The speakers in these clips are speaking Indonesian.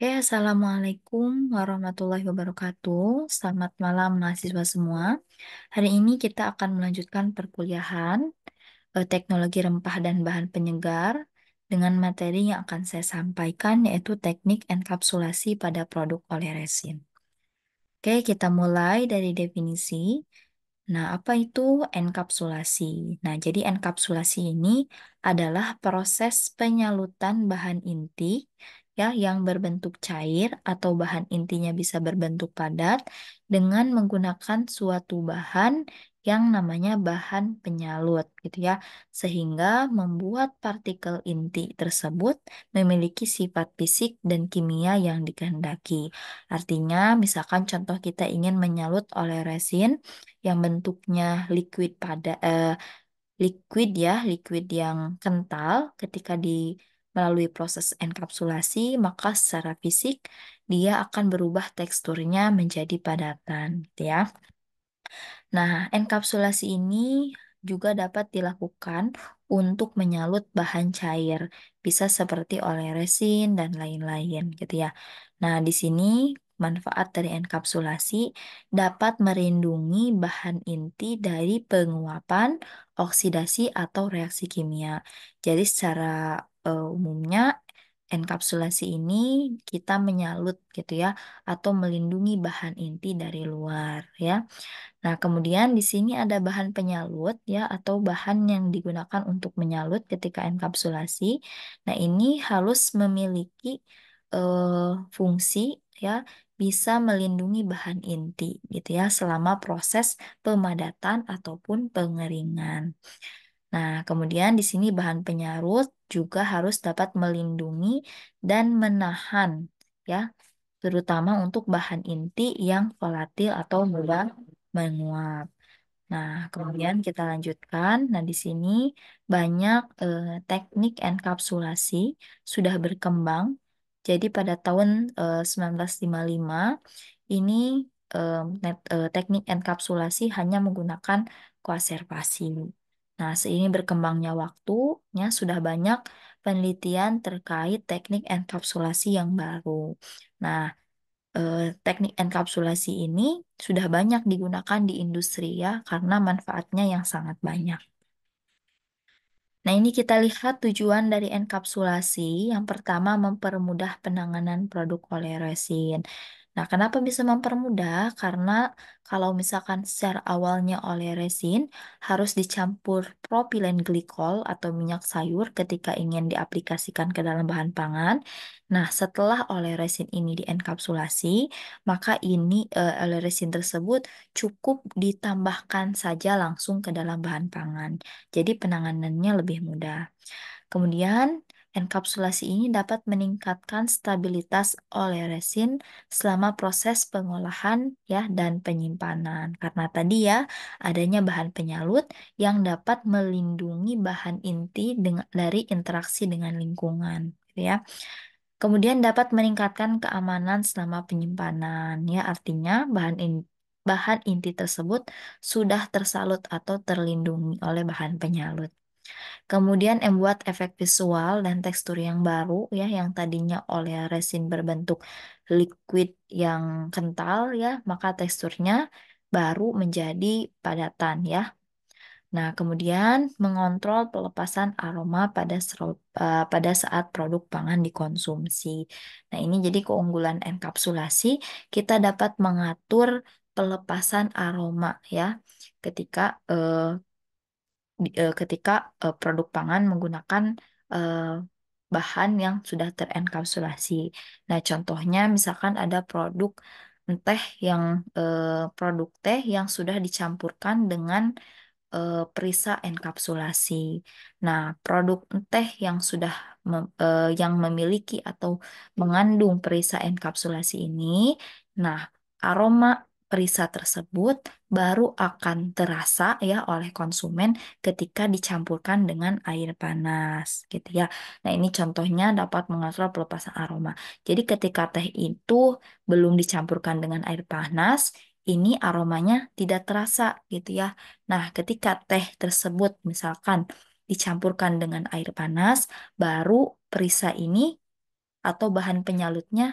Oke, Assalamualaikum warahmatullahi wabarakatuh. Selamat malam mahasiswa semua. Hari ini kita akan melanjutkan perkuliahan teknologi rempah dan bahan penyegar dengan materi yang akan saya sampaikan yaitu teknik enkapsulasi pada produk oleh resin. Oke, kita mulai dari definisi. Nah, apa itu enkapsulasi? Nah, jadi enkapsulasi ini adalah proses penyalutan bahan inti ya yang berbentuk cair atau bahan intinya bisa berbentuk padat dengan menggunakan suatu bahan yang namanya bahan penyalut gitu ya. Sehingga membuat partikel inti tersebut memiliki sifat fisik dan kimia yang dikehendaki. Artinya, misalkan contoh kita ingin menyalut oleh resin yang bentuknya liquid ya, liquid yang kental ketika melalui proses enkapsulasi, maka secara fisik dia akan berubah teksturnya menjadi padatan, gitu ya. Nah, enkapsulasi ini juga dapat dilakukan untuk menyalut bahan cair, bisa seperti oleh resin dan lain-lain, gitu ya. Nah, di sini manfaat dari enkapsulasi dapat melindungi bahan inti dari penguapan, oksidasi, atau reaksi kimia. Jadi, secara umumnya, enkapsulasi ini kita menyalut gitu ya, atau melindungi bahan inti dari luar ya. Nah, kemudian di sini ada bahan penyalut ya atau bahan yang digunakan untuk menyalut ketika enkapsulasi. Nah, ini harus memiliki fungsi ya bisa melindungi bahan inti gitu ya selama proses pemadatan ataupun pengeringan. Nah, kemudian di sini bahan penyarut juga harus dapat melindungi dan menahan ya terutama untuk bahan inti yang volatil atau mudah menguap. Nah, kemudian kita lanjutkan. Nah, di sini banyak teknik enkapsulasi sudah berkembang. Jadi pada tahun 1955 ini teknik enkapsulasi hanya menggunakan koaservasi. Nah, seiring berkembangnya waktunya sudah banyak penelitian terkait teknik enkapsulasi yang baru. Nah, teknik enkapsulasi ini sudah banyak digunakan di industri ya, karena manfaatnya yang sangat banyak. Nah, ini kita lihat tujuan dari enkapsulasi. Yang pertama, mempermudah penanganan produk oleh resin. Nah, kenapa bisa mempermudah? Karena kalau misalkan secara awalnya oleh resin harus dicampur propilen glikol atau minyak sayur ketika ingin diaplikasikan ke dalam bahan pangan. Nah, setelah oleh resin ini dienkapsulasi, maka ini oleh resin tersebut cukup ditambahkan saja langsung ke dalam bahan pangan. Jadi penanganannya lebih mudah. Kemudian, enkapsulasi ini dapat meningkatkan stabilitas oleh resin selama proses pengolahan ya dan penyimpanan. Karena tadi ya adanya bahan penyalut yang dapat melindungi bahan inti dari interaksi dengan lingkungan, gitu ya. Kemudian dapat meningkatkan keamanan selama penyimpanan ya artinya bahan inti tersebut sudah tersalut atau terlindungi oleh bahan penyalut. Kemudian membuat efek visual dan tekstur yang baru ya yang tadinya oleh resin berbentuk liquid yang kental ya, maka teksturnya baru menjadi padatan ya. Nah, kemudian mengontrol pelepasan aroma pada saat produk pangan dikonsumsi. Nah, ini jadi keunggulan enkapsulasi, kita dapat mengatur pelepasan aroma ya ketika produk pangan menggunakan eh, bahan yang sudah terenkapsulasi. Nah, contohnya misalkan ada produk teh yang sudah dicampurkan dengan perisa enkapsulasi. Nah, produk teh yang yang memiliki atau mengandung perisa enkapsulasi ini, nah, aroma perisa tersebut baru akan terasa ya oleh konsumen ketika dicampurkan dengan air panas, gitu ya. Nah, ini contohnya dapat mengatur pelepasan aroma. Jadi, ketika teh itu belum dicampurkan dengan air panas, ini aromanya tidak terasa, gitu ya. Nah, ketika teh tersebut misalkan dicampurkan dengan air panas, baru perisa ini atau bahan penyalutnya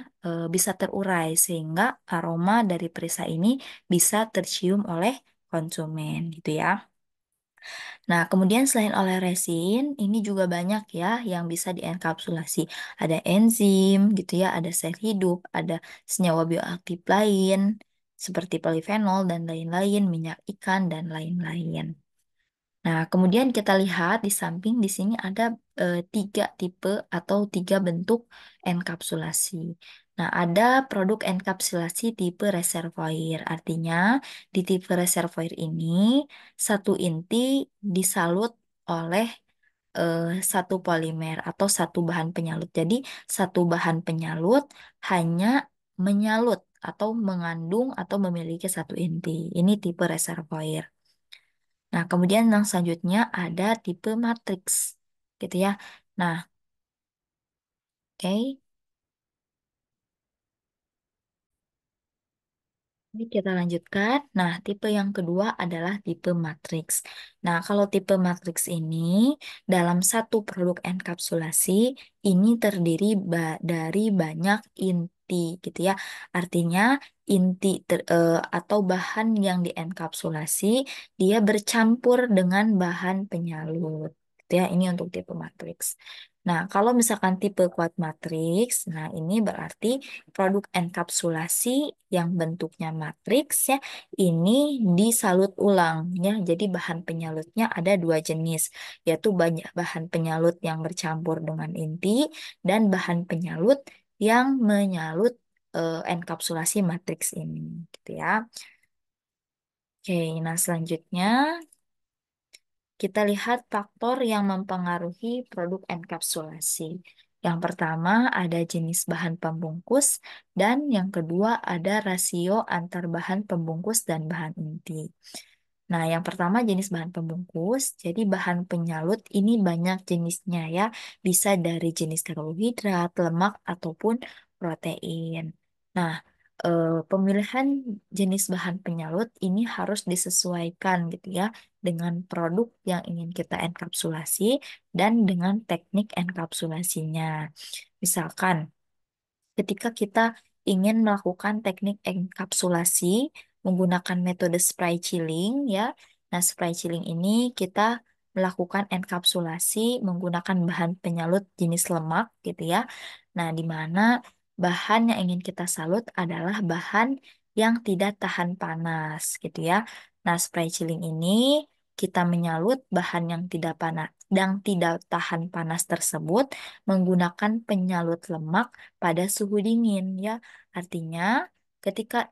bisa terurai sehingga aroma dari perisa ini bisa tercium oleh konsumen gitu ya. Nah, kemudian selain oleh resin, ini juga banyak ya yang bisa dienkapsulasi. Ada enzim gitu ya, ada sel hidup, ada senyawa bioaktif lain seperti polifenol dan lain-lain, minyak ikan dan lain-lain. Nah, kemudian kita lihat di samping di sini ada tiga tipe atau tiga bentuk enkapsulasi. Nah, ada produk enkapsulasi tipe reservoir. Artinya, di tipe reservoir ini satu inti disalut oleh eh, satu polimer atau satu bahan penyalut. Jadi, satu bahan penyalut hanya menyalut atau mengandung atau memiliki satu inti. Ini tipe reservoir. Nah, kemudian yang selanjutnya ada tipe matriks, gitu ya. Nah, oke. Ini kita lanjutkan. Nah, tipe yang kedua adalah tipe matriks. Nah, kalau tipe matriks ini dalam satu produk enkapsulasi ini terdiri dari banyak inti, gitu ya. Artinya atau bahan yang dienkapsulasi dia bercampur dengan bahan penyalut. Gitu ya, ini untuk tipe matriks. Nah, kalau misalkan tipe kuat matriks, nah ini berarti produk enkapsulasi yang bentuknya matriks ya, ini disalut ulang ya. Jadi bahan penyalutnya ada dua jenis, yaitu banyak bahan penyalut yang bercampur dengan inti dan bahan penyalut yang menyalut enkapsulasi matriks ini, gitu ya. Oke, nah selanjutnya kita lihat faktor yang mempengaruhi produk enkapsulasi. Yang pertama ada jenis bahan pembungkus dan yang kedua ada rasio antar bahan pembungkus dan bahan inti. Nah, yang pertama jenis bahan pembungkus. Jadi bahan penyalut ini banyak jenisnya ya. Bisa dari jenis karbohidrat, lemak, ataupun protein. Nah, pemilihan jenis bahan penyalut ini harus disesuaikan gitu ya dengan produk yang ingin kita enkapsulasi dan dengan teknik enkapsulasinya. Misalkan, ketika kita ingin melakukan teknik enkapsulasi menggunakan metode spray chilling ya. Nah, spray chilling ini kita melakukan enkapsulasi menggunakan bahan penyalut jenis lemak gitu ya. Nah, di mana bahan yang ingin kita salut adalah bahan yang tidak tahan panas gitu ya. Nah, spray chilling ini kita menyalut bahan yang tidak tahan panas tersebut menggunakan penyalut lemak pada suhu dingin ya. Artinya ketika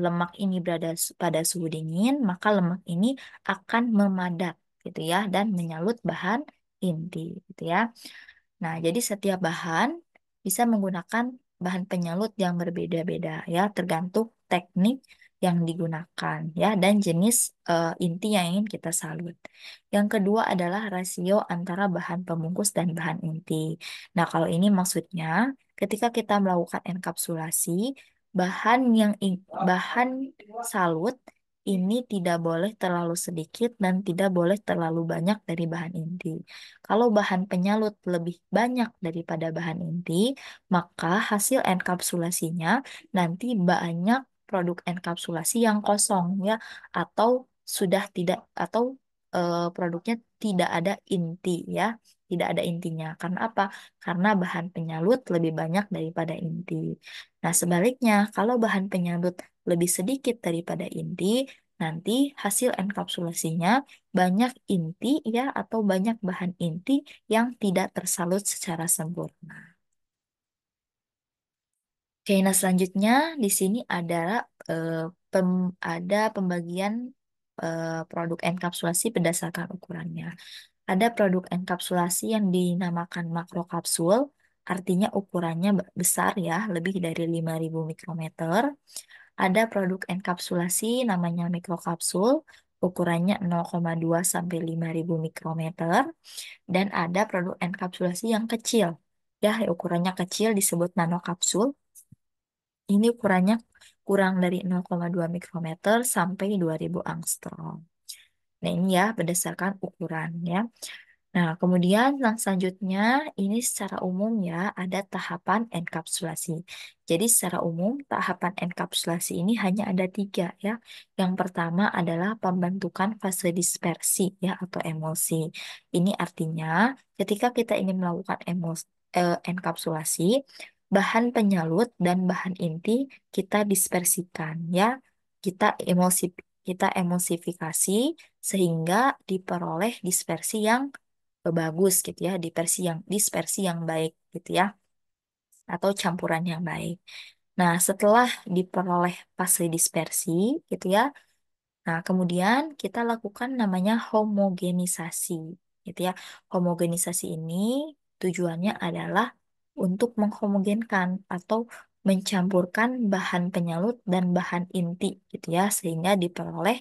lemak ini berada pada suhu dingin, maka lemak ini akan memadat gitu ya dan menyalut bahan inti gitu ya. Nah, jadi setiap bahan bisa menggunakan bahan penyalut yang berbeda-beda ya, tergantung teknik yang digunakan ya dan jenis inti yang ingin kita salut. Yang kedua adalah rasio antara bahan pembungkus dan bahan inti. Nah, kalau ini maksudnya ketika kita melakukan enkapsulasi, bahan salut ini tidak boleh terlalu sedikit dan tidak boleh terlalu banyak dari bahan inti. Kalau bahan penyalut lebih banyak daripada bahan inti, maka hasil enkapsulasinya nanti banyak produk enkapsulasi yang kosong ya, atau sudah tidak atau produknya tidak ada inti ya, tidak ada intinya. Karena apa? Karena bahan penyalut lebih banyak daripada inti. Nah, sebaliknya, kalau bahan penyalut lebih sedikit daripada inti, nanti hasil enkapsulasinya banyak inti ya atau banyak bahan inti yang tidak tersalut secara sempurna. Oke, nah selanjutnya di sini eh, ada pembagian produk enkapsulasi berdasarkan ukurannya. Ada produk enkapsulasi yang dinamakan makrokapsul, artinya ukurannya besar ya, lebih dari 5.000 mikrometer. Ada produk enkapsulasi namanya mikrokapsul, ukurannya 0,2 sampai 5.000 mikrometer. Dan ada produk enkapsulasi yang kecil, ya ukurannya kecil disebut nanokapsul. Ini ukurannya kurang dari 0,2 mikrometer sampai 2.000 angstrom. Nah, ini ya berdasarkan ukuran ya. Nah, kemudian yang selanjutnya ini secara umum ya ada tahapan enkapsulasi. Jadi secara umum tahapan enkapsulasi ini hanya ada tiga ya. Yang pertama adalah pembentukan fase dispersi ya atau emulsi. Ini artinya ketika kita ingin melakukan enkapsulasi, bahan penyalut dan bahan inti kita dispersikan ya. Kita emulsi kita emulsifikasi sehingga diperoleh dispersi yang bagus gitu ya, dispersi yang baik gitu ya, atau campuran yang baik. Nah, setelah diperoleh fase dispersi gitu ya, nah kemudian kita lakukan namanya homogenisasi gitu ya. Homogenisasi ini tujuannya adalah untuk menghomogenkan atau mencampurkan bahan penyalut dan bahan inti gitu ya, sehingga diperoleh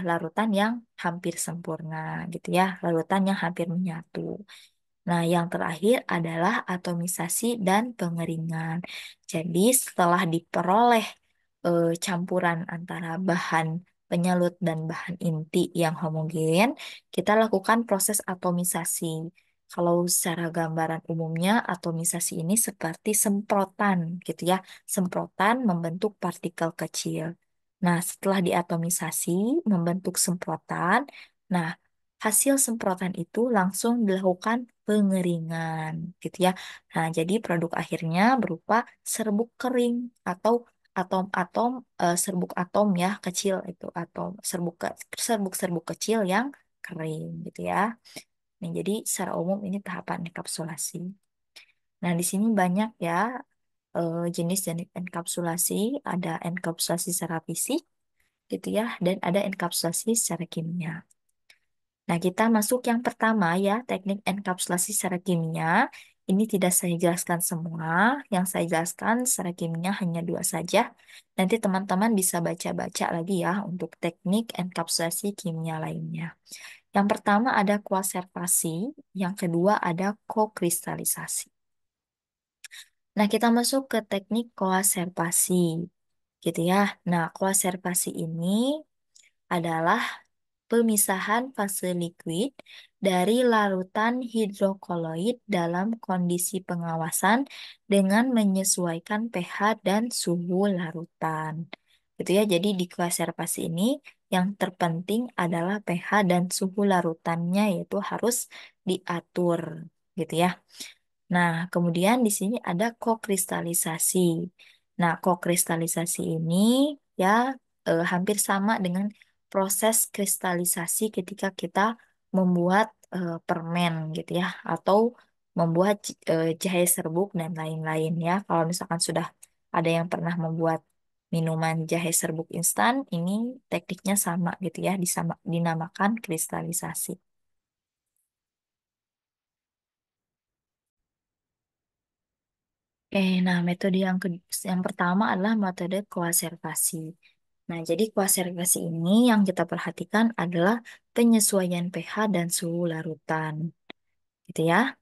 larutan yang hampir sempurna gitu ya, larutan yang hampir menyatu. Nah, yang terakhir adalah atomisasi dan pengeringan. Jadi, setelah diperoleh campuran antara bahan penyalut dan bahan inti yang homogen, kita lakukan proses atomisasi. Kalau secara gambaran umumnya, atomisasi ini seperti semprotan gitu ya. Semprotan membentuk partikel kecil. Nah, setelah diatomisasi, membentuk semprotan. Nah, hasil semprotan itu langsung dilakukan pengeringan gitu ya. Nah, jadi produk akhirnya berupa serbuk kering atau atom-atom serbuk atom ya kecil itu atom serbuk-serbuk kecil yang kering gitu ya. Nah, jadi secara umum ini tahapan enkapsulasi. Nah, di sini banyak ya jenis-jenis enkapsulasi, ada enkapsulasi secara fisik gitu ya dan ada enkapsulasi secara kimia. Nah, kita masuk yang pertama ya, teknik enkapsulasi secara kimia. Ini tidak saya jelaskan semua, yang saya jelaskan secara kimia hanya dua saja. Nanti teman-teman bisa baca-baca lagi ya untuk teknik enkapsulasi kimia lainnya. Yang pertama ada koaservasi, yang kedua ada kokristalisasi. Nah, kita masuk ke teknik koaservasi, gitu ya. Nah, koaservasi ini adalah pemisahan fase liquid dari larutan hidrokoloid dalam kondisi pengawasan dengan menyesuaikan pH dan suhu larutan. Gitu ya. Jadi di konservasi ini yang terpenting adalah pH dan suhu larutannya yaitu harus diatur gitu ya. Nah, kemudian di sini ada kokristalisasi. Nah, kokristalisasi ini ya hampir sama dengan proses kristalisasi ketika kita membuat permen gitu ya, atau membuat jahe serbuk dan lain-lain ya. Kalau misalkan sudah ada yang pernah membuat minuman jahe serbuk instan, ini tekniknya sama gitu ya, dinamakan kristalisasi. Oke, nah metode yang pertama adalah metode koaservasi. Nah, jadi koaservasi ini yang kita perhatikan adalah penyesuaian pH dan suhu larutan, gitu ya.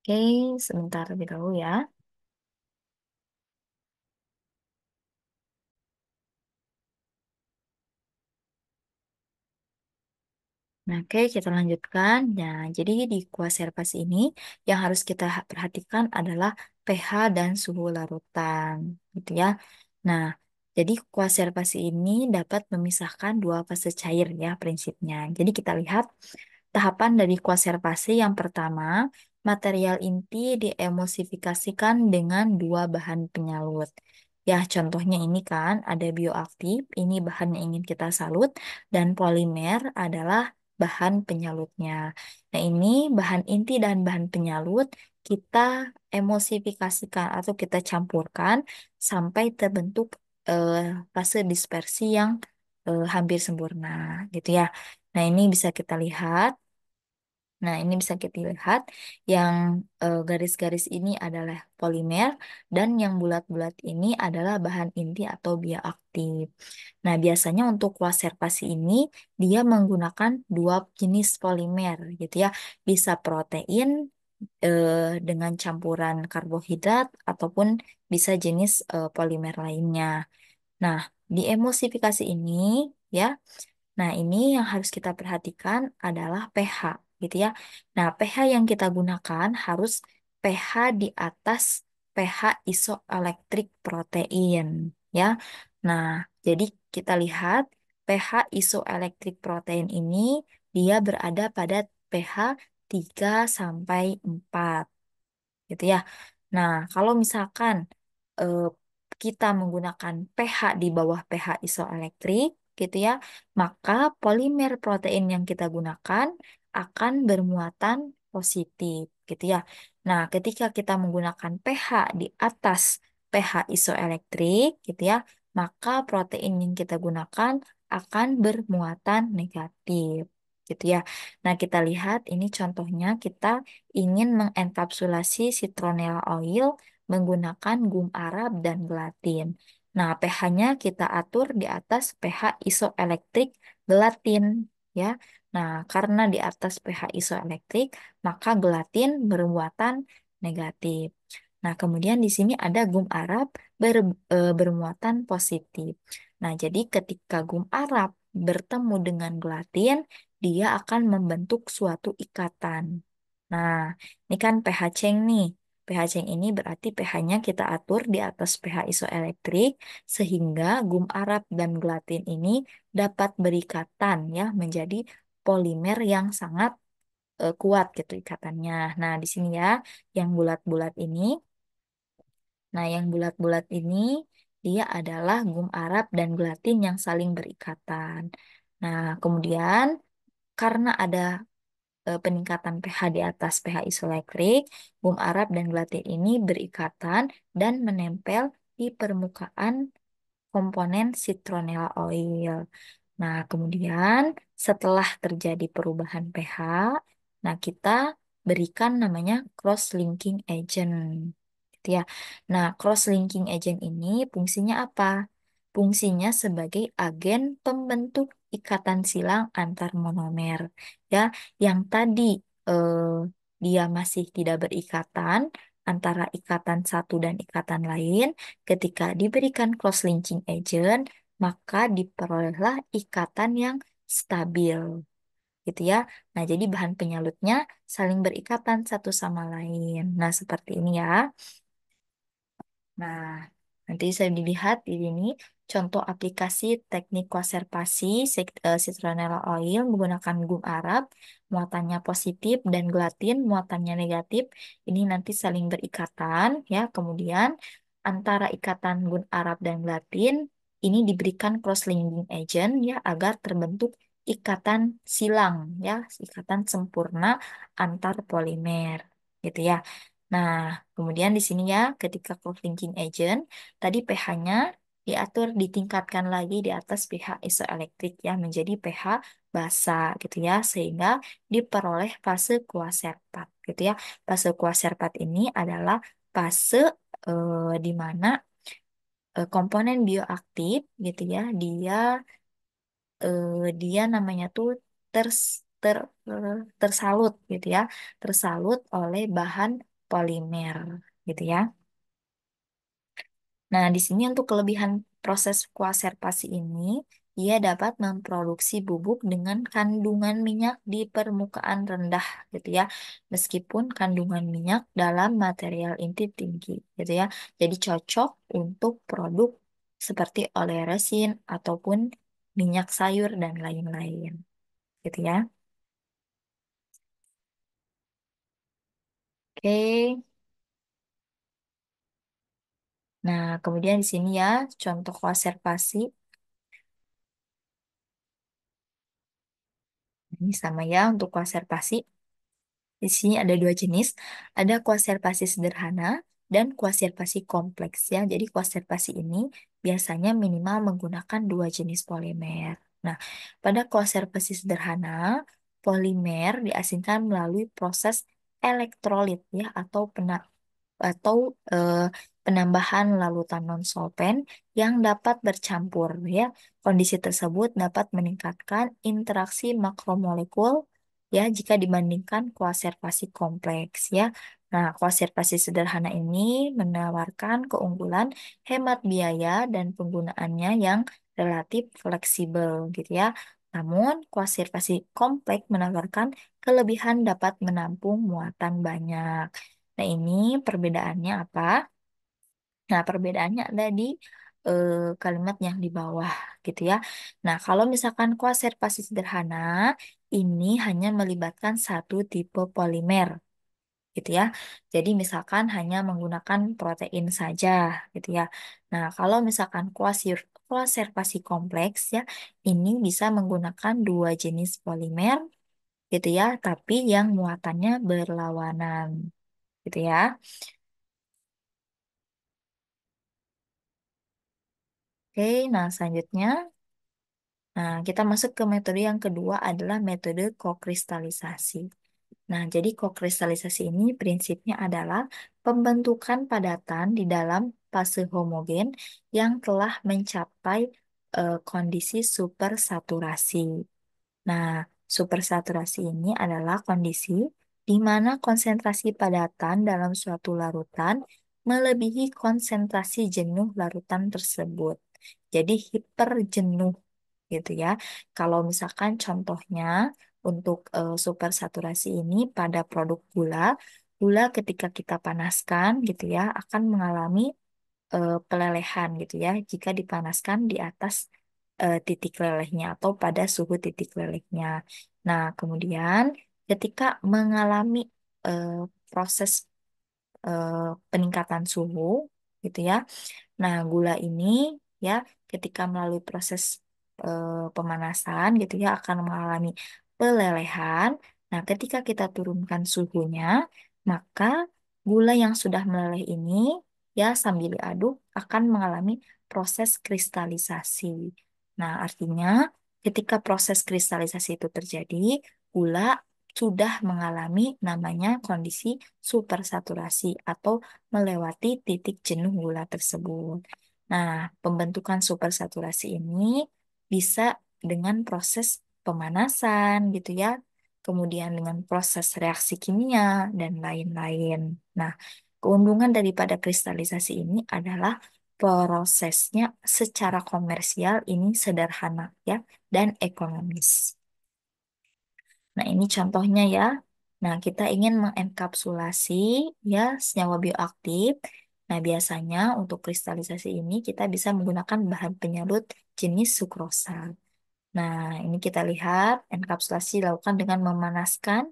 Oke, sebentar lebih dahulu ya. Nah, oke, kita lanjutkan. Nah, jadi di koaservasi ini yang harus kita perhatikan adalah pH dan suhu larutan, gitu ya. Nah, jadi koaservasi ini dapat memisahkan dua fase cair ya prinsipnya. Jadi kita lihat tahapan dari konservasi yang pertama, material inti diemulsifikasikan dengan dua bahan penyalut. Ya, contohnya ini kan ada bioaktif, ini bahan yang ingin kita salut, dan polimer adalah bahan penyalutnya. Nah, ini bahan inti dan bahan penyalut kita emulsifikasikan atau kita campurkan sampai terbentuk eh, fase dispersi yang hampir sempurna gitu ya. Nah, ini bisa kita lihat. Nah, ini bisa kita lihat yang garis-garis ini adalah polimer dan yang bulat-bulat ini adalah bahan inti atau bioaktif. Nah, biasanya untuk konservasi ini dia menggunakan dua jenis polimer gitu ya. Bisa protein dengan campuran karbohidrat ataupun bisa jenis polimer lainnya. Nah, di emulsifikasi ini ya, nah ini yang harus kita perhatikan adalah pH gitu ya. Nah, pH yang kita gunakan harus pH di atas pH isoelektrik protein ya. Nah, jadi kita lihat pH isoelektrik protein ini dia berada pada pH 3 sampai 4 gitu ya. Nah, kalau misalkan eh, kita menggunakan pH di bawah pH isoelektrik gitu ya, maka polimer protein yang kita gunakan akan bermuatan positif gitu ya. Nah, ketika kita menggunakan pH di atas pH isoelektrik gitu ya, maka protein yang kita gunakan akan bermuatan negatif gitu ya. Nah, kita lihat ini contohnya kita ingin mengenkapsulasi citronella oil menggunakan gum arab dan gelatin. Nah, pH-nya kita atur di atas pH isoelektrik gelatin ya. Nah, karena di atas pH isoelektrik, maka gelatin bermuatan negatif. Nah, kemudian di sini ada gum arab bermuatan positif. Nah, jadi ketika gum arab bertemu dengan gelatin, dia akan membentuk suatu ikatan. Nah, ini kan pH Cheng nih. pH Cheng ini berarti pH-nya kita atur di atas pH isoelektrik sehingga gum arab dan gelatin ini dapat berikatan ya menjadi polimer yang sangat kuat gitu ikatannya. Nah, di sini ya yang bulat-bulat ini. Nah, yang bulat-bulat ini dia adalah gum arab dan gelatin yang saling berikatan. Nah, kemudian karena ada peningkatan pH di atas pH isoelektrik, gum arab dan gelatin ini berikatan dan menempel di permukaan komponen citronella oil. Nah, kemudian setelah terjadi perubahan pH, nah kita berikan namanya cross-linking agent. Gitu ya. Nah, cross-linking agent ini fungsinya apa? Fungsinya sebagai agen pembentuk ikatan silang antar monomer. Ya, yang tadi eh, dia masih tidak berikatan antara ikatan satu dan ikatan lain, ketika diberikan cross-linking agent, maka diperolehlah ikatan yang stabil, gitu ya. Nah, jadi bahan penyalutnya saling berikatan satu sama lain. Nah, seperti ini ya. Nah, nanti saya dilihat di sini contoh aplikasi teknik konservasi citronella oil menggunakan gum arab, muatannya positif dan gelatin, muatannya negatif. Ini nanti saling berikatan ya. Kemudian antara ikatan gum arab dan gelatin ini diberikan cross-linking agent ya agar terbentuk ikatan silang ya, ikatan sempurna antar polimer gitu ya. Nah, kemudian di sini ya, ketika cross-linking agent, tadi pH-nya diatur ditingkatkan lagi di atas pH isoelektrik ya menjadi pH basa gitu ya, sehingga diperoleh fase kuaserpat gitu ya. Fase kuaserpat ini adalah fase di mana komponen bioaktif gitu ya, dia namanya tuh ters, ter, tersalut gitu ya, tersalut oleh bahan polimer gitu ya. Nah, di sini untuk kelebihan proses kuaserpasi ini, ia dapat memproduksi bubuk dengan kandungan minyak di permukaan rendah gitu ya, meskipun kandungan minyak dalam material inti tinggi gitu ya. Jadi cocok untuk produk seperti oleh resin ataupun minyak sayur dan lain-lain gitu ya. Oke. Nah, kemudian di sini ya contoh konservasi. Ini sama ya untuk konservasi. Di sini ada dua jenis. Ada konservasi sederhana dan konservasi kompleks ya. Jadi konservasi ini biasanya minimal menggunakan dua jenis polimer. Nah, pada konservasi sederhana, polimer diasingkan melalui proses elektrolit ya atau eh, penambahan larutan non-solvent yang dapat bercampur ya. Kondisi tersebut dapat meningkatkan interaksi makromolekul ya jika dibandingkan koaservasi kompleks ya. Nah, konservasi sederhana ini menawarkan keunggulan hemat biaya dan penggunaannya yang relatif fleksibel gitu ya. Namun, konservasi kompleks menawarkan kelebihan dapat menampung muatan banyak. Nah, ini perbedaannya apa? Nah, perbedaannya ada di kalimat yang di bawah gitu ya. Nah, kalau misalkan konservasi sederhana, ini hanya melibatkan satu tipe polimer gitu ya. Jadi misalkan hanya menggunakan protein saja gitu ya. Nah, kalau misalkan konservasi kompleks ya, ini bisa menggunakan dua jenis polimer gitu ya, tapi yang muatannya berlawanan gitu ya. Oke, nah selanjutnya, nah kita masuk ke metode yang kedua adalah metode kokristalisasi. Nah, jadi kokristalisasi ini prinsipnya adalah pembentukan padatan di dalam fase homogen yang telah mencapai kondisi supersaturasi. Nah, supersaturasi ini adalah kondisi di mana konsentrasi padatan dalam suatu larutan melebihi konsentrasi jenuh larutan tersebut. Jadi hiperjenuh gitu ya. Kalau misalkan contohnya untuk supersaturasi ini pada produk gula, gula ketika kita panaskan gitu ya akan mengalami pelelehan gitu ya jika dipanaskan di atas titik lelehnya atau pada suhu titik lelehnya. Nah, kemudian ketika mengalami eh, proses eh, peningkatan suhu gitu ya. Nah, gula ini ya ketika melalui proses pemanasan gitu ya akan mengalami pelelehan. Nah, ketika kita turunkan suhunya, maka gula yang sudah meleleh ini ya sambil diaduk akan mengalami proses kristalisasi. Nah, artinya ketika proses kristalisasi itu terjadi, gula sudah mengalami namanya kondisi supersaturasi atau melewati titik jenuh gula tersebut. Nah, pembentukan supersaturasi ini bisa dengan proses pemanasan gitu ya, kemudian dengan proses reaksi kimia dan lain-lain. Nah, keuntungan daripada kristalisasi ini adalah prosesnya secara komersial ini sederhana ya dan ekonomis. Nah, ini contohnya ya. Nah, kita ingin mengenkapsulasi ya senyawa bioaktif. Nah, biasanya untuk kristalisasi ini kita bisa menggunakan bahan penyalut jenis sukrosa. Nah, ini kita lihat enkapsulasi dilakukan dengan memanaskan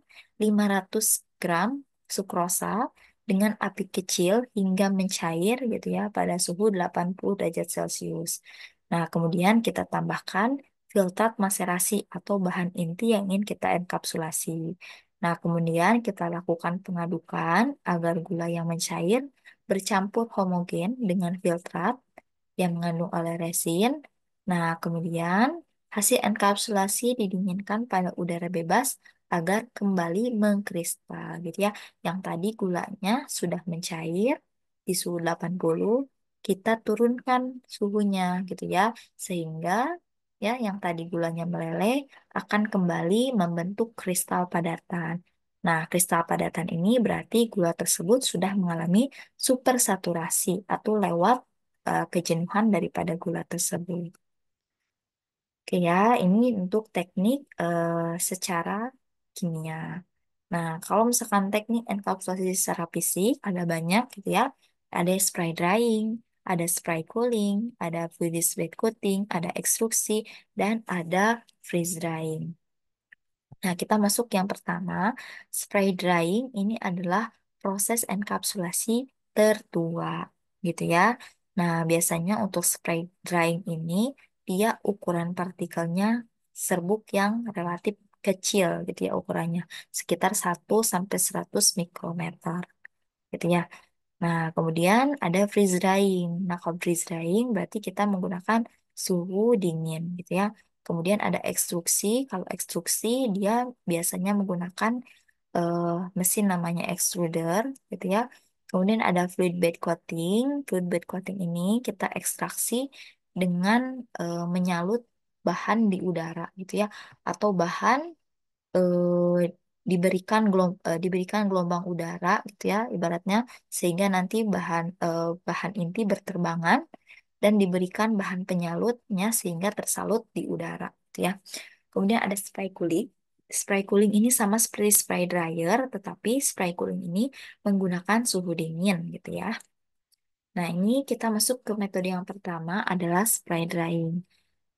500 gram sukrosa dengan api kecil hingga mencair gitu ya pada suhu 80 derajat Celcius. Nah, kemudian kita tambahkan filtrat maserasi atau bahan inti yang ingin kita enkapsulasi. Nah, kemudian kita lakukan pengadukan agar gula yang mencair bercampur homogen dengan filtrat yang mengandung oleh resin. Nah, kemudian hasil enkapsulasi didinginkan pada udara bebas agar kembali mengkristal gitu ya. Yang tadi gulanya sudah mencair di suhu 80, kita turunkan suhunya gitu ya. Sehingga ya yang tadi gulanya meleleh akan kembali membentuk kristal padatan. Nah, kristal padatan ini berarti gula tersebut sudah mengalami supersaturasi atau lewat kejenuhan daripada gula tersebut. Oke ya, ini untuk teknik secara kimia. Nah, kalau misalkan teknik enkapsulasi secara fisik ada banyak gitu ya. Ada spray drying, ada spray cooling, ada fluid bed coating, ada ekstruksi, dan ada freeze drying. Nah, kita masuk yang pertama, spray drying ini adalah proses enkapsulasi tertua, gitu ya. Nah, biasanya untuk spray drying ini, dia ukuran partikelnya serbuk yang relatif kecil, gitu ya ukurannya, sekitar 1 sampai 100 mikrometer, gitu ya. Nah, kemudian ada freeze drying. Nah, kalau freeze drying berarti kita menggunakan suhu dingin gitu ya. Kemudian ada ekstruksi. Kalau ekstruksi dia biasanya menggunakan eh, mesin namanya extruder gitu ya. Kemudian ada fluid bed coating. Fluid bed coating ini kita ekstraksi dengan menyalut bahan di udara gitu ya. Atau bahan diberikan gelombang udara gitu ya ibaratnya, sehingga nanti bahan inti berterbangan dan diberikan bahan penyalutnya sehingga tersalut di udara gitu ya. Kemudian ada spray cooling. Spray cooling ini sama seperti spray dryer, tetapi spray cooling ini menggunakan suhu dingin gitu ya. Nah, ini kita masuk ke metode yang pertama adalah spray drying.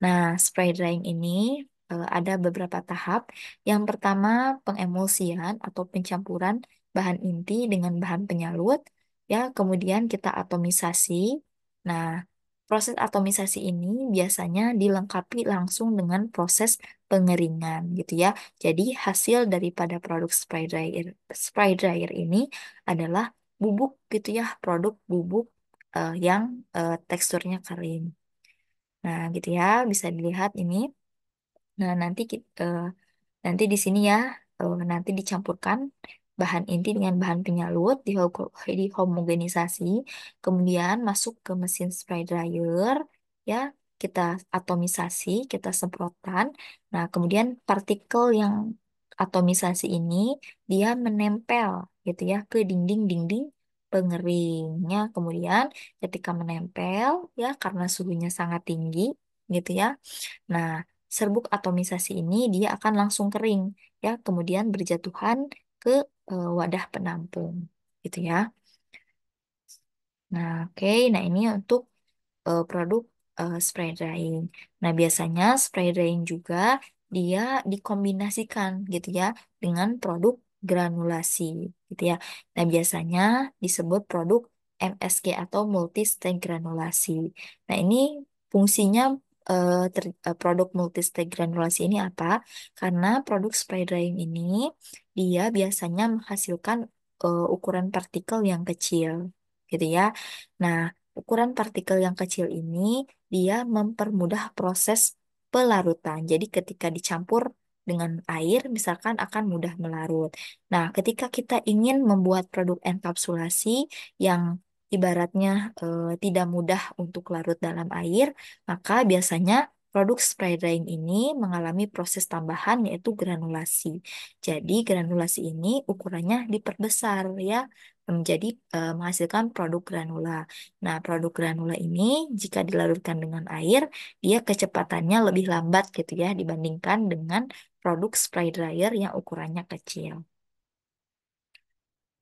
Nah, spray drying ini ada beberapa tahap. Yang pertama, pengemulsian atau pencampuran bahan inti dengan bahan penyalut. Ya, kemudian kita atomisasi. Nah, proses atomisasi ini biasanya dilengkapi langsung dengan proses pengeringan gitu ya. Jadi, hasil daripada produk spray dryer ini adalah bubuk gitu ya, produk bubuk yang teksturnya kering. Nah, gitu ya, bisa dilihat ini. Nah, nanti di sini ya, nanti dicampurkan bahan inti dengan bahan penyalut, dihomogenisasi, kemudian masuk ke mesin spray dryer, ya, kita atomisasi, kita semprotkan. Nah, kemudian partikel yang atomisasi ini dia menempel gitu ya ke dinding-dinding pengeringnya. Kemudian ketika menempel ya karena suhunya sangat tinggi gitu ya. Nah, serbuk atomisasi ini dia akan langsung kering ya, kemudian berjatuhan ke wadah penampung gitu ya. Nah, oke. Nah, ini untuk produk spray drying. Nah, biasanya spray drying juga dia dikombinasikan gitu ya dengan produk granulasi gitu ya. Nah, biasanya disebut produk MSG atau multi stage granulasi. Nah, ini fungsinya produk multi stage granulasi ini apa? Karena produk spray drying ini dia biasanya menghasilkan ukuran partikel yang kecil gitu ya. Nah, ukuran partikel yang kecil ini dia mempermudah proses pelarutan. Jadi ketika dicampur dengan air, misalkan akan mudah melarut. Nah, ketika kita ingin membuat produk enkapsulasi yang ibaratnya tidak mudah untuk larut dalam air, maka biasanya produk spray drying ini mengalami proses tambahan yaitu granulasi. Jadi granulasi ini ukurannya diperbesar ya menjadi menghasilkan produk granula. Nah, produk granula ini jika dilarutkan dengan air, dia kecepatannya lebih lambat gitu ya dibandingkan dengan produk spray dryer yang ukurannya kecil.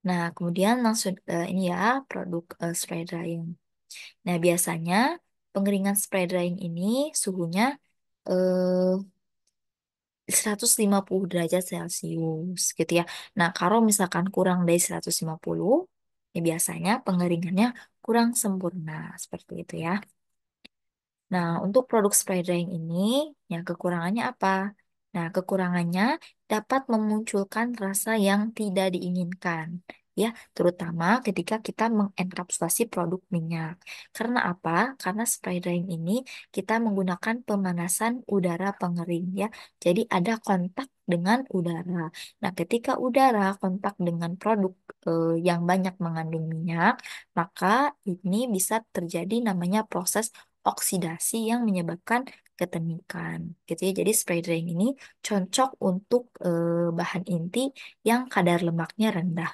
Nah, kemudian langsung ini ya produk spray drying. Nah, biasanya pengeringan spray drying ini suhunya eh, 150 derajat Celcius gitu ya. Nah, kalau misalkan kurang dari 150, ya biasanya pengeringannya kurang sempurna seperti itu ya. Nah, untuk produk spray drying ini, yang kekurangannya apa? Nah, kekurangannya dapat memunculkan rasa yang tidak diinginkan, ya, terutama ketika kita mengenkapsulasi produk minyak. Karena apa? Karena spray drying ini kita menggunakan pemanasan udara pengering, ya. Jadi ada kontak dengan udara. Nah, ketika udara kontak dengan produk yang banyak mengandung minyak, maka ini bisa terjadi namanya proses oksidasi yang menyebabkan ketemikan gitu ya. Jadi spray drying ini cocok untuk bahan inti yang kadar lemaknya rendah.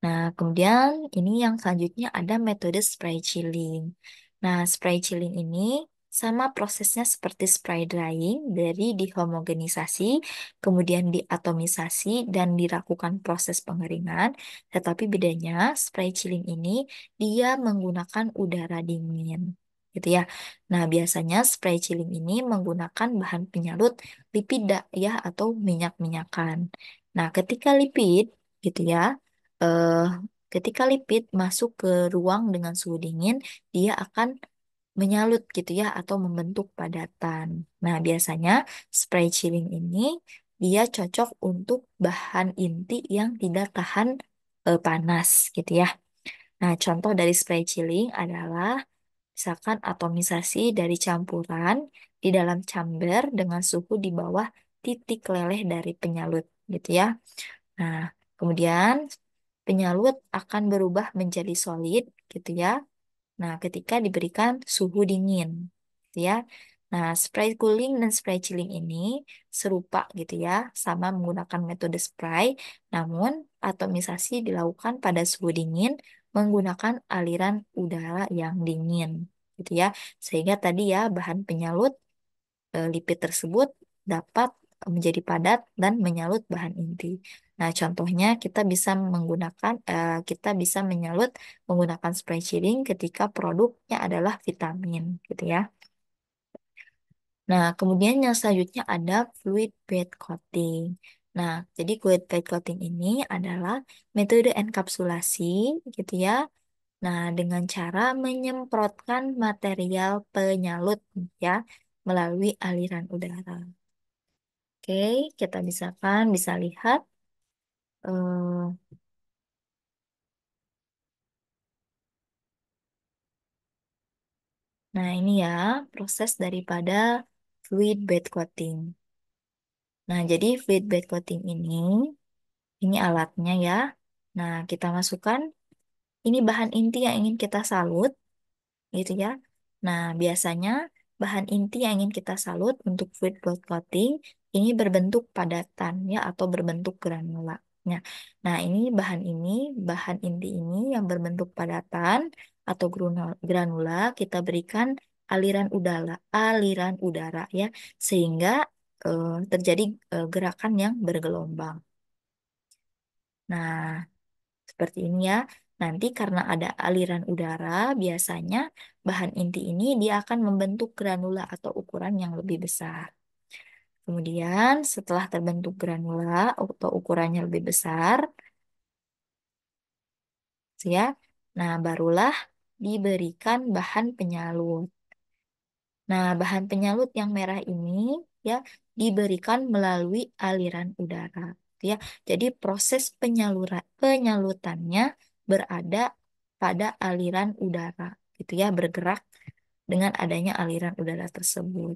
Nah, kemudian ini yang selanjutnya ada metode spray chilling. Nah, spray chilling ini sama prosesnya seperti spray drying dari dihomogenisasi, kemudian diatomisasi dan dilakukan proses pengeringan. Tetapi bedanya spray chilling ini dia menggunakan udara dingin. Gitu ya. Nah, biasanya spray chilling ini menggunakan bahan penyalut lipida ya atau minyak-minyakan. Nah, ketika lipid gitu ya, eh, ketika lipid masuk ke ruang dengan suhu dingin, dia akan menyalut gitu ya atau membentuk padatan. Nah, biasanya spray chilling ini dia cocok untuk bahan inti yang tidak tahan panas gitu ya. Nah, contoh dari spray chilling adalah misalkan atomisasi dari campuran di dalam chamber dengan suhu di bawah titik leleh dari penyalut gitu ya. Nah, kemudian penyalut akan berubah menjadi solid gitu ya. Nah, ketika diberikan suhu dingin gitu ya. Nah, spray cooling dan spray chilling ini serupa gitu ya, sama menggunakan metode spray, namun atomisasi dilakukan pada suhu dingin menggunakan aliran udara yang dingin gitu ya. Sehingga tadi ya bahan penyalut lipid tersebut dapat menjadi padat dan menyalut bahan inti. Nah, contohnya kita bisa menyalut menggunakan spray chilling ketika produknya adalah vitamin gitu ya. Nah, kemudian yang selanjutnya ada fluid bed coating. Nah, jadi fluid bed coating ini adalah metode enkapsulasi gitu ya. Nah, dengan cara menyemprotkan material penyalut ya melalui aliran udara. Oke, kita bisa lihat. eh, nah, ini ya proses daripada fluid bed coating. Nah, jadi fluid bed coating ini alatnya ya. Nah, kita masukkan ini bahan inti yang ingin kita salut, gitu ya. Nah, biasanya bahan inti yang ingin kita salut untuk fluid bed coating ini berbentuk padatan ya atau berbentuk granula. Nah, bahan inti ini yang berbentuk padatan atau granula kita berikan aliran udara ya sehingga terjadi gerakan yang bergelombang. Nah, seperti ini ya. Nanti karena ada aliran udara, biasanya bahan inti ini dia akan membentuk granula atau ukuran yang lebih besar. Kemudian setelah terbentuk granula atau ukurannya lebih besar, ya. Nah, barulah diberikan bahan penyalut. Nah, bahan penyalut yang merah ini ya diberikan melalui aliran udara, ya. Jadi proses penyalutannya berada pada aliran udara, gitu ya, bergerak dengan adanya aliran udara tersebut.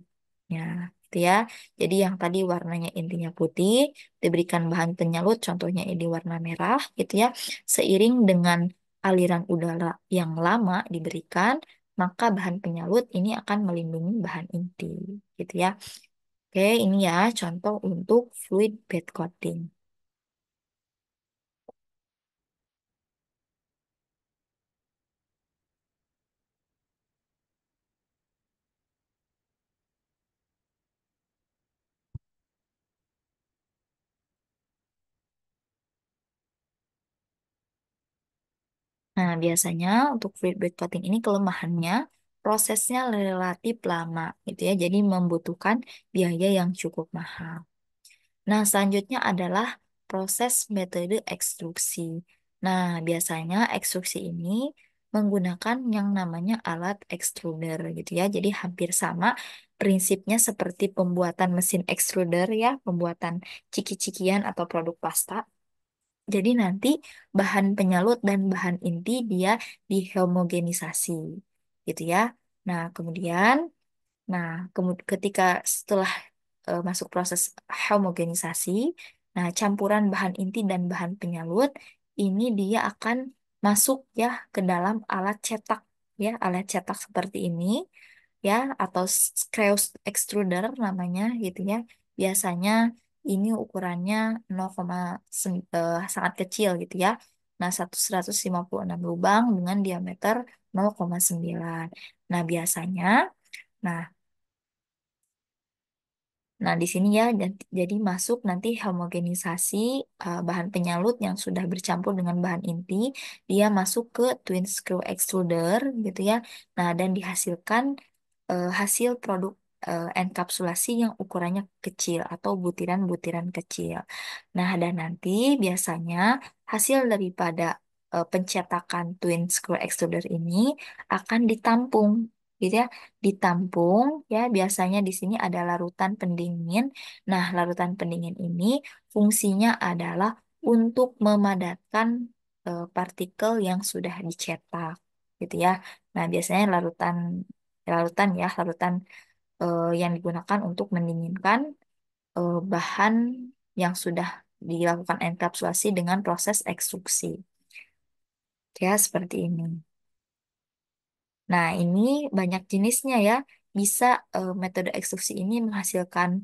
Ya, gitu ya. Jadi yang tadi warnanya intinya putih, diberikan bahan penyalut, contohnya ini warna merah, gitu ya. Seiring dengan aliran udara yang lama diberikan, maka bahan penyalut ini akan melindungi bahan inti, gitu ya. Oke, ini ya contoh untuk fluid bed coating. Nah, biasanya untuk fluid bed coating ini kelemahannya prosesnya relatif lama, gitu ya. Jadi membutuhkan biaya yang cukup mahal. Nah, selanjutnya adalah proses metode ekstruksi. Nah, biasanya ekstruksi ini menggunakan yang namanya alat extruder gitu ya. Jadi hampir sama prinsipnya seperti pembuatan mesin extruder ya, pembuatan ciki-cikian atau produk pasta. Jadi nanti bahan penyalut dan bahan inti dia dihomogenisasi gitu ya. Nah, ketika setelah masuk proses homogenisasi, nah campuran bahan inti dan bahan penyalut ini dia akan masuk ya ke dalam alat cetak ya, alat cetak seperti ini ya atau screw extruder namanya gitu ya. Biasanya ini ukurannya sangat kecil gitu ya. Nah, 156 lubang dengan diameter 0,9. Nah, biasanya Nah, Nah, di sini ya, jadi masuk nanti homogenisasi bahan penyalut yang sudah bercampur dengan bahan inti, dia masuk ke twin screw extruder gitu ya. Nah, dan dihasilkan hasil produk enkapsulasi yang ukurannya kecil atau butiran-butiran kecil. Nah, dan nanti biasanya hasil daripada pencetakan twin screw extruder ini akan ditampung gitu ya, ditampung ya biasanya di sini ada larutan pendingin. Nah, larutan pendingin ini fungsinya adalah untuk memadatkan partikel yang sudah dicetak gitu ya. Nah, biasanya larutan yang digunakan untuk mendinginkan bahan yang sudah dilakukan enkapsulasi dengan proses ekstruksi. Ya, seperti ini. Nah, ini banyak jenisnya ya. bisa metode ekstruksi ini menghasilkan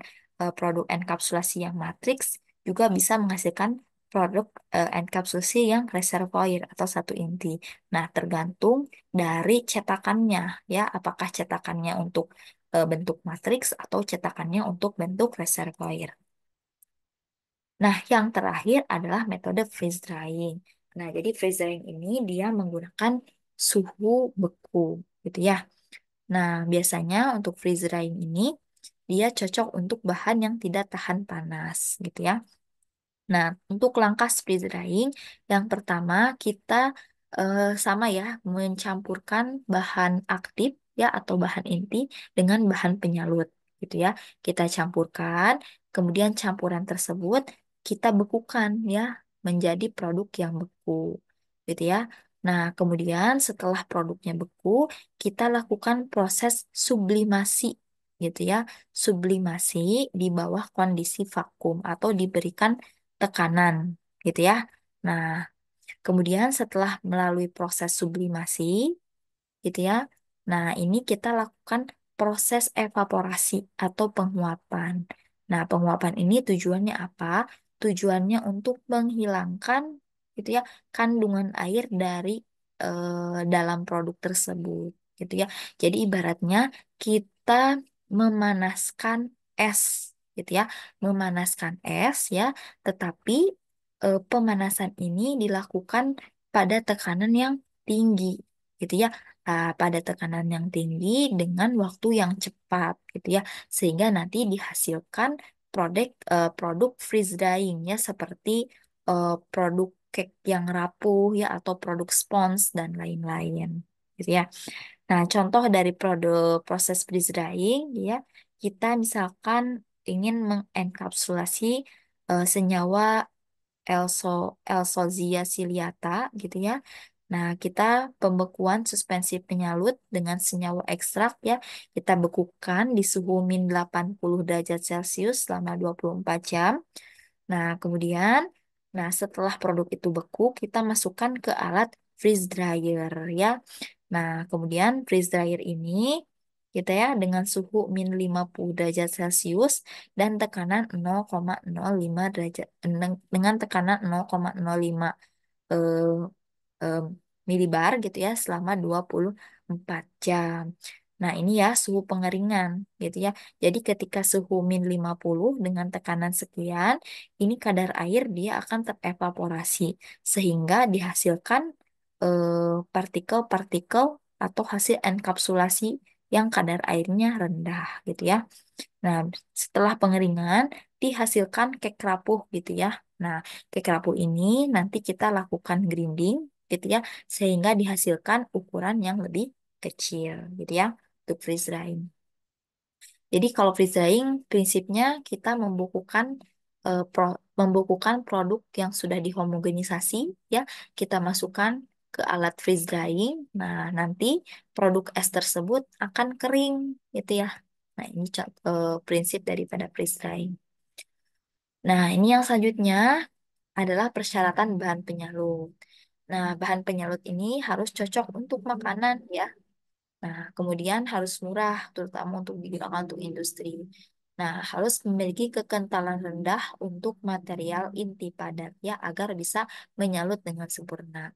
produk enkapsulasi yang matriks, juga bisa menghasilkan produk enkapsulasi yang reservoir atau satu inti. Nah, tergantung dari cetakannya ya, apakah cetakannya untuk bentuk matriks atau cetakannya untuk bentuk reservoir. Nah, yang terakhir adalah metode freeze drying. Nah, jadi freeze drying ini dia menggunakan suhu beku, gitu ya. Nah, biasanya untuk freeze drying ini dia cocok untuk bahan yang tidak tahan panas, gitu ya. Nah, untuk langkah freeze drying, yang pertama kita sama ya, mencampurkan bahan aktif ya atau bahan inti dengan bahan penyalut gitu ya. Kita campurkan, kemudian campuran tersebut kita bekukan ya menjadi produk yang beku gitu ya. Nah, kemudian setelah produknya beku, kita lakukan proses sublimasi gitu ya. Sublimasi di bawah kondisi vakum atau diberikan tekanan gitu ya. Nah, kemudian setelah melalui proses sublimasi gitu ya. Nah, ini kita lakukan proses evaporasi atau penguapan. Nah, penguapan ini tujuannya apa? Tujuannya untuk menghilangkan gitu ya kandungan air dari dalam produk tersebut gitu ya. Jadi ibaratnya kita memanaskan es gitu ya, memanaskan es ya, tetapi pemanasan ini dilakukan pada tekanan yang tinggi gitu ya, pada tekanan yang tinggi dengan waktu yang cepat gitu ya, sehingga nanti dihasilkan produk freeze drying ya seperti produk cake yang rapuh ya atau produk sponge dan lain-lain gitu ya. Nah, contoh dari proses freeze drying ya, kita misalkan ingin mengenkapsulasi senyawa Elsozia ciliata gitu ya. Nah, kita pembekuan suspensi penyalut dengan senyawa ekstrak ya, kita bekukan di suhu min 80 derajat Celcius selama 24 jam. Nah, kemudian, setelah produk itu beku, kita masukkan ke alat freeze dryer ya. Nah, kemudian freeze dryer ini kita ya dengan suhu min 50 derajat Celcius dan tekanan 0,05 derajat dengan tekanan 0,05 eh, eh, milibar gitu ya selama 24 jam. Nah, ini ya suhu pengeringan gitu ya. Jadi ketika suhu min 50 dengan tekanan sekian, ini kadar air dia akan terevaporasi sehingga dihasilkan partikel-partikel atau hasil enkapsulasi yang kadar airnya rendah gitu ya. Nah, setelah pengeringan dihasilkan cake rapuh gitu ya. Nah, cake rapuh ini nanti kita lakukan grinding gitu ya, sehingga dihasilkan ukuran yang lebih kecil gitu ya untuk freeze drying. Jadi kalau freeze drying prinsipnya kita membukukan produk yang sudah dihomogenisasi ya, kita masukkan ke alat freeze drying. Nah, nanti produk es tersebut akan kering gitu ya. Nah, ini prinsip daripada freeze drying. Nah, ini yang selanjutnya adalah persyaratan bahan penyalut. Nah, bahan penyalut ini harus cocok untuk makanan ya. Nah, kemudian harus murah, terutama untuk digunakan untuk industri. Nah, harus memiliki kekentalan rendah untuk material inti padat ya, agar bisa menyalut dengan sempurna.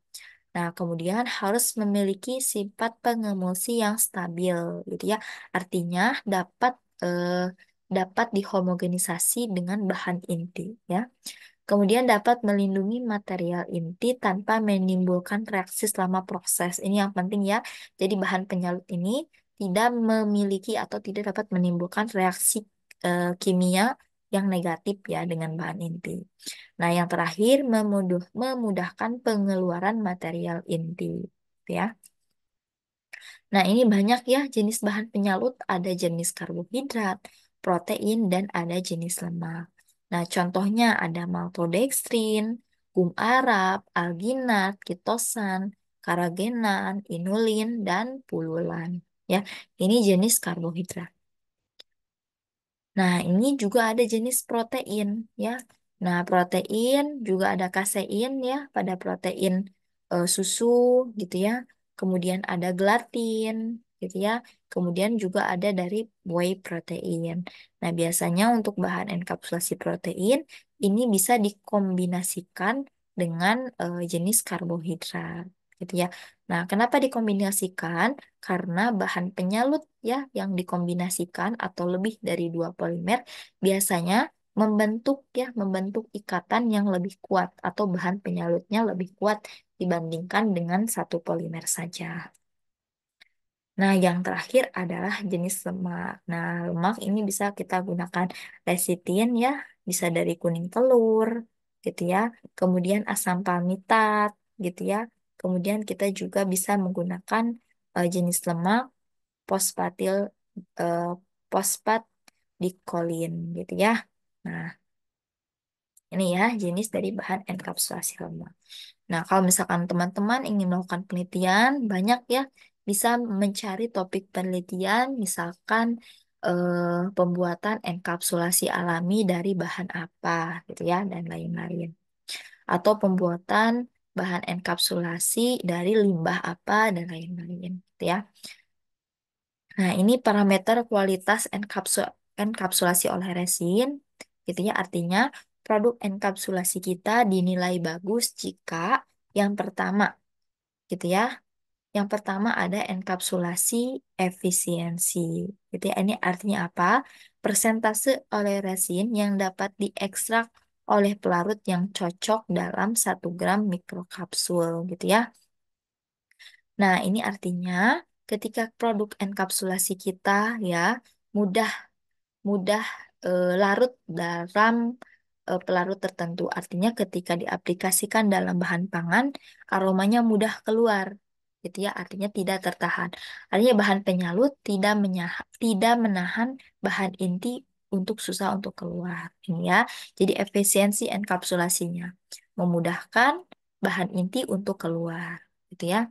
Nah, kemudian harus memiliki sifat pengemulsi yang stabil, gitu ya. Artinya eh, dapat dihomogenisasi dengan bahan inti, ya. Kemudian dapat melindungi material inti tanpa menimbulkan reaksi selama proses. Ini yang penting ya. Jadi bahan penyalut ini tidak memiliki atau tidak dapat menimbulkan reaksi kimia yang negatif ya dengan bahan inti. Nah, yang terakhir memudahkan pengeluaran material inti ya. Nah, ini banyak ya jenis bahan penyalut. Ada jenis karbohidrat, protein, dan ada jenis lemak. Nah, contohnya ada maltodextrin, gum arab, alginat, kitosan, karagenan, inulin, dan pululan. Ya, ini jenis karbohidrat. Nah, ini juga ada jenis protein ya. Nah, protein juga ada kasein ya pada protein susu gitu ya. Kemudian ada gelatin gitu ya. kemudian juga ada dari whey protein. Nah, biasanya untuk bahan enkapsulasi protein ini bisa dikombinasikan dengan jenis karbohidrat, gitu ya. Nah, kenapa dikombinasikan? Karena bahan penyalut ya yang dikombinasikan atau lebih dari dua polimer biasanya membentuk ikatan yang lebih kuat atau bahan penyalutnya lebih kuat dibandingkan dengan satu polimer saja. Nah, yang terakhir adalah jenis lemak. Nah, lemak ini bisa kita gunakan lecithin ya, bisa dari kuning telur, gitu ya. Kemudian asam palmitat, gitu ya. Kemudian kita juga bisa menggunakan jenis lemak fosfatil eh, fosfat dikolin, gitu ya. Nah, ini ya jenis dari bahan enkapsulasi lemak. Nah, kalau misalkan teman-teman ingin melakukan penelitian, banyak ya bisa mencari topik penelitian, misalkan pembuatan enkapsulasi alami dari bahan apa, gitu ya, dan lain-lain. Atau pembuatan bahan enkapsulasi dari limbah apa, dan lain-lain, gitu ya. Nah, ini parameter kualitas enkapsulasi oleh resin, gitu ya. Artinya, produk enkapsulasi kita dinilai bagus jika yang pertama, gitu ya. Yang pertama ada enkapsulasi efisiensi. Gitu ya. Ini artinya apa? Persentase oleh resin yang dapat diekstrak oleh pelarut yang cocok dalam 1 gram mikrokapsul, gitu ya. Nah, ini artinya ketika produk enkapsulasi kita ya mudah mudah larut dalam pelarut tertentu. Artinya ketika diaplikasikan dalam bahan pangan, aromanya mudah keluar. Gitu ya, artinya tidak tertahan. Artinya bahan penyalut tidak menahan bahan inti untuk susah untuk keluar. Ini ya. Jadi efisiensi enkapsulasinya memudahkan bahan inti untuk keluar. Gitu ya.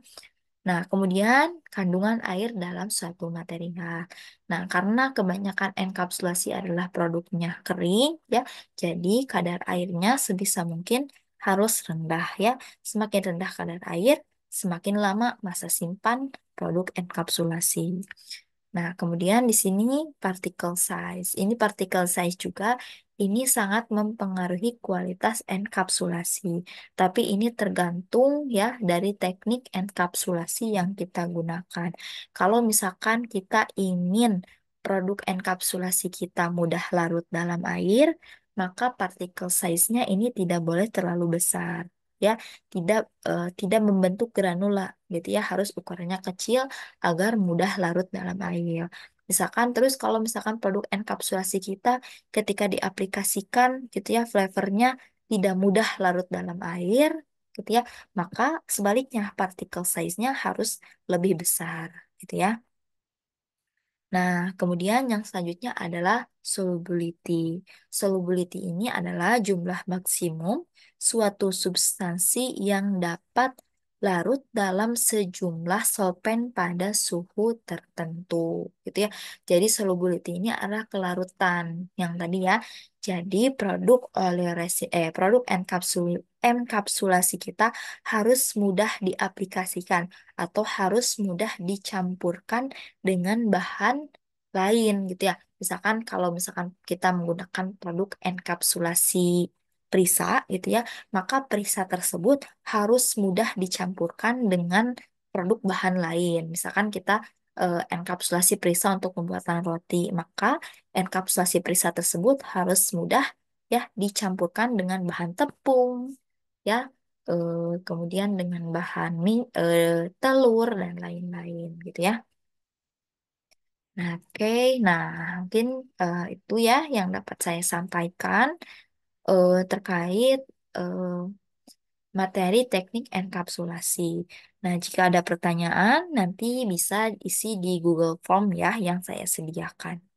Nah, kemudian kandungan air dalam suatu material. Nah, karena kebanyakan enkapsulasi adalah produknya kering, ya, jadi kadar airnya sebisa mungkin harus rendah, ya. Semakin rendah kadar air, semakin lama masa simpan produk enkapsulasi. Nah, kemudian di sini particle size. Ini particle size juga ini sangat mempengaruhi kualitas enkapsulasi. Tapi ini tergantung ya dari teknik enkapsulasi yang kita gunakan. Kalau misalkan kita ingin produk enkapsulasi kita mudah larut dalam air, maka particle size-nya ini tidak boleh terlalu besar. Ya, tidak membentuk granula gitu ya, harus ukurannya kecil agar mudah larut dalam air. Misalkan terus kalau misalkan produk enkapsulasi kita ketika diaplikasikan gitu ya flavornya tidak mudah larut dalam air gitu ya, maka sebaliknya particle size-nya harus lebih besar gitu ya. Nah, kemudian yang selanjutnya adalah solubility. Solubility ini adalah jumlah maksimum suatu substansi yang dapat larut dalam sejumlah solvent pada suhu tertentu, gitu ya. Jadi solubility ini adalah kelarutan yang tadi ya. Jadi produk enkapsulasi kita harus mudah diaplikasikan atau harus mudah dicampurkan dengan bahan lain gitu ya. Misalkan kalau misalkan kita menggunakan produk enkapsulasi perisa gitu ya, maka perisa tersebut harus mudah dicampurkan dengan produk bahan lain. Misalkan kita enkapsulasi perisa untuk pembuatan roti, maka enkapsulasi perisa tersebut harus mudah ya dicampurkan dengan bahan tepung ya, kemudian dengan bahan telur dan lain-lain gitu ya. Nah, oke. Nah, mungkin itu ya yang dapat saya sampaikan terkait eh, materi teknik enkapsulasi. Nah, jika ada pertanyaan, nanti bisa isi di Google Form ya yang saya sediakan.